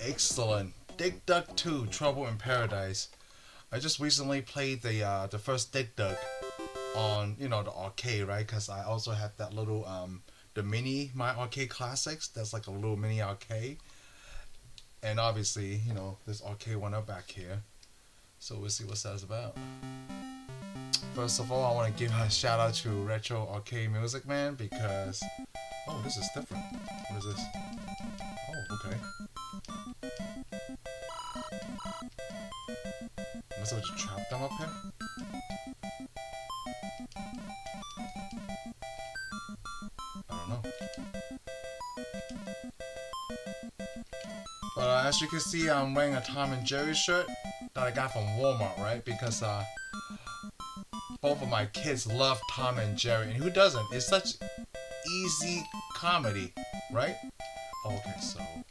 Excellent. Dig Dug 2, Trouble in Paradise. I just recently played the first Dig Dug on the arcade, right? Because I also have that little the mini My Arcade Classics. That's like a little mini arcade, and obviously this arcade one up back here. So we'll see what that's about. First of all, I want to give a shout out to Retro Arcade Music Man because this is different. What is this? Oh, okay. Must have just trapped them up here. I don't know. But as you can see, I'm wearing a Tom and Jerry shirt that I got from Walmart, right? Because both of my kids love Tom and Jerry, and who doesn't? It's such easy comedy, right? Oh, okay, so. Oh.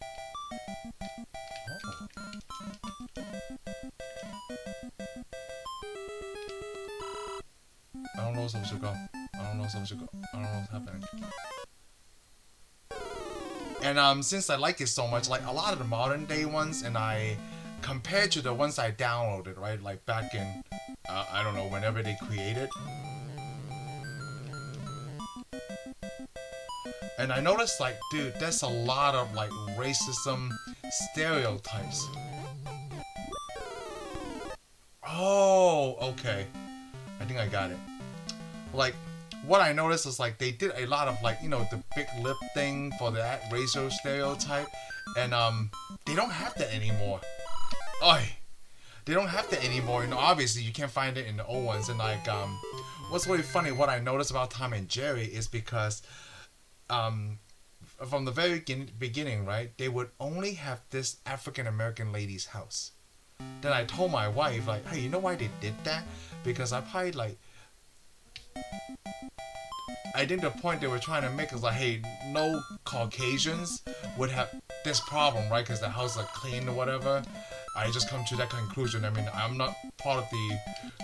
I don't know where supposed to go. I don't know what's happening. And since I like it so much, like a lot of the modern day ones, and I compared to the ones I downloaded, right? Like back in, I don't know, whenever they created. And I noticed, like, dude, there's a lot of, like, racism stereotypes. Oh, okay. I think I got it. Like, what I noticed is, like, they did a lot of, like, the big lip thing for that racial stereotype. And, they don't have that anymore. Oi! They don't have that anymore. Obviously, you can't find it in the old ones. And, like, what's really funny, what I noticed about Tom and Jerry is because from the very beginning, right, they would only have this African American lady's house. Then I told my wife, like, hey, you know why they did that? Because I probably, like, I think the point they were trying to make is like, hey, no Caucasians would have this problem, right? Because the houses are clean or whatever. I just come to that conclusion. I mean, I'm not part of the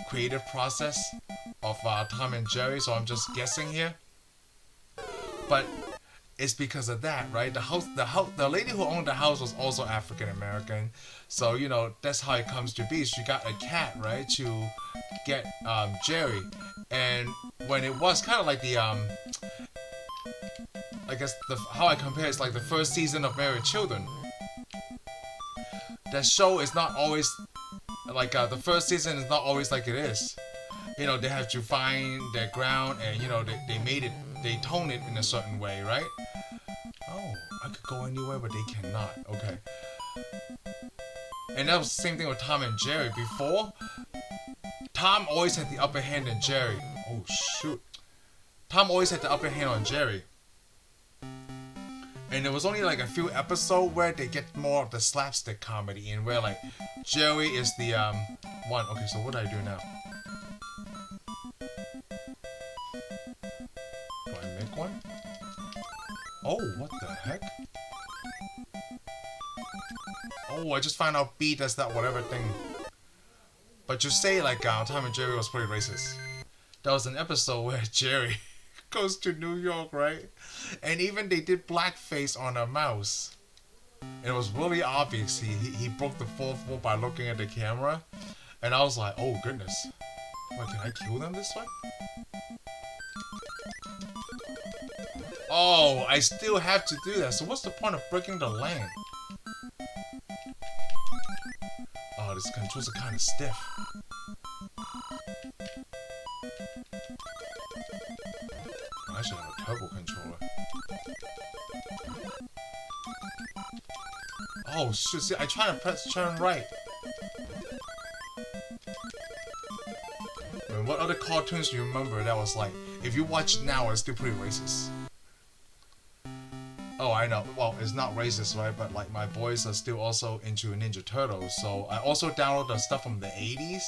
creative process of Tom and Jerry, so I'm just guessing here. But it's because of that, right? The lady who owned the house was also African American, so that's how it comes to be. She got a cat, right, to get Jerry, and when it was kind of like the I guess how I compare it's like the first season of Married Children. That show is not always like the first season is not always like it is. They have to find their ground, and they made it. They tone it in a certain way, right? Oh, I could go anywhere, but they cannot. Okay. And that was the same thing with Tom and Jerry. Before, Tom always had the upper hand on Jerry. Oh, shoot. Tom always had the upper hand on Jerry. And there was only like a few episodes where they get more of the slapstick comedy in, where like Jerry is the one. Okay, so what do I do now? One? Oh, what the heck? Oh, I just found out B does that whatever thing. But you say like Tom and Jerry was pretty racist. There was an episode where Jerry goes to New York, right? And even they did blackface on a mouse. And it was really obvious. He broke the fourth wall by looking at the camera. And I was like, oh goodness. Wait, can I kill them this way? Oh, I still have to do that. So what's the point of breaking the land? Oh, these controls are kind of stiff. I should have a turbo controller. Oh, shit. See, I try to press turn right. I mean, what other cartoons do you remember that was like, if you watch it now, it's still pretty racist? Oh, I know. Well, it's not racist, right? But like my boys are still also into Ninja Turtles, so I also download the stuff from the 80s.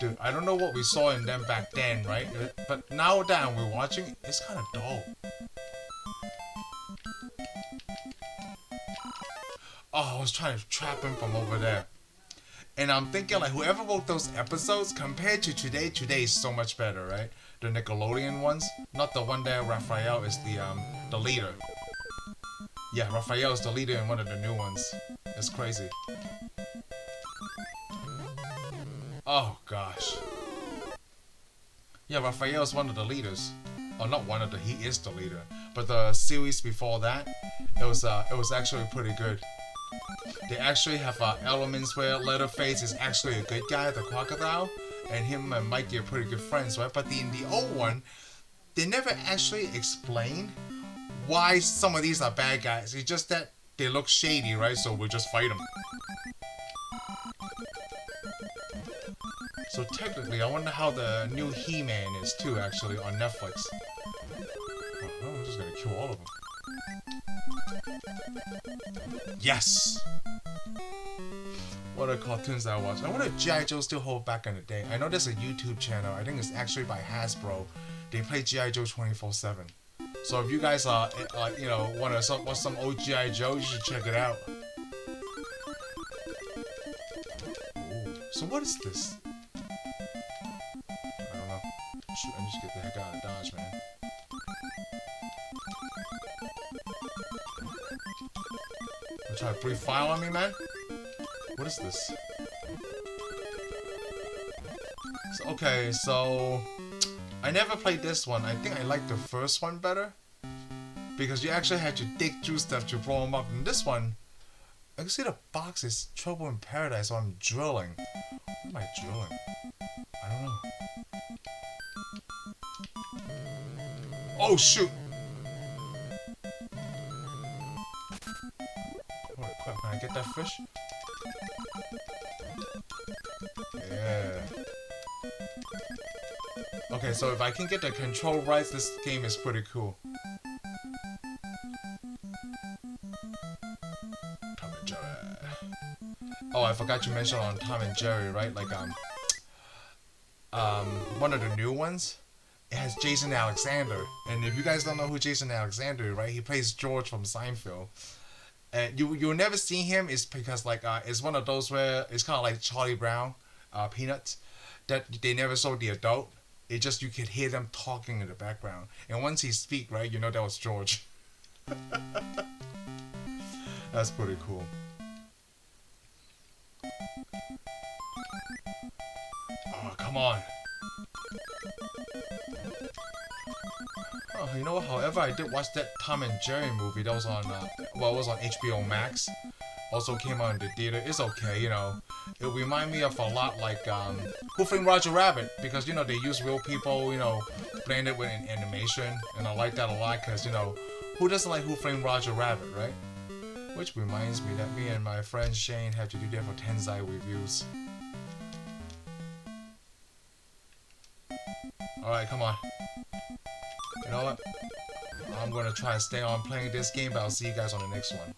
Dude, I don't know what we saw in them back then, right? But now that we're watching, it's kind of dull. Oh, I was trying to trap him from over there. And I'm thinking like whoever wrote those episodes compared to today is so much better, right? The Nickelodeon ones, not the one there Raphael is the leader. Yeah, Raphael is the leader in one of the new ones. It's crazy. Oh gosh. Yeah, Raphael is one of the leaders. Oh, not one of the. He is the leader. But the series before that, it was actually pretty good. They actually have elements where Leatherface is actually a good guy, the crocodile, and him and Mikey are pretty good friends, right? But in the old one, they never actually explain why some of these are bad guys. It's just that they look shady, right? So we'll just fight them. So technically, I wonder how the new He-Man is too, actually, on Netflix. Oh, I'm just gonna kill all of them. Yes! What are cartoons that I watch? I wonder if G.I. Joe still hold back in the day. I know there's a YouTube channel. I think it's actually by Hasbro. They play G.I. Joe 24/7. So if you guys are, you know, want to watch some old G.I. Joe, you should check it out. Ooh. So what is this? I don't know. Shoot, I need to get the heck out of Dodge, man. You try to breathe fire on me, man? What is this? Okay, so I never played this one. I think I like the first one better because you actually had to dig through stuff to blow them up. And this one, I can see the box is Trouble in Paradise, so I'm drilling. What am I drilling? I don't know. Oh shoot! Holy crap, can I get that fish? Yeah. Okay, so if I can get the control right, this game is pretty cool. Tom and Jerry. Oh, I forgot to mention on Tom and Jerry, right? Like one of the new ones. It has Jason Alexander, and if you guys don't know who Jason Alexander is, right? He plays George from Seinfeld. And you'll never see him is because like it's one of those where it's kind of like Charlie Brown, Peanuts, that they never saw the adult. It just you could hear them talking in the background, and once he speak, right, you know that was George. That's pretty cool. Oh come on. Oh, you know what? However, I did watch that Tom and Jerry movie that was on, well, it was on HBO Max. Also came out in the theater. It's okay, you know. It reminded me of a lot like Who Framed Roger Rabbit because you know they use real people, you know, blended with an animation, and I like that a lot because you know who doesn't like Who Framed Roger Rabbit, right? Which reminds me that me and my friend Shane had to do that for Tensai reviews. All right, come on. You know what? I'm gonna try to stay on playing this game, but I'll see you guys on the next one.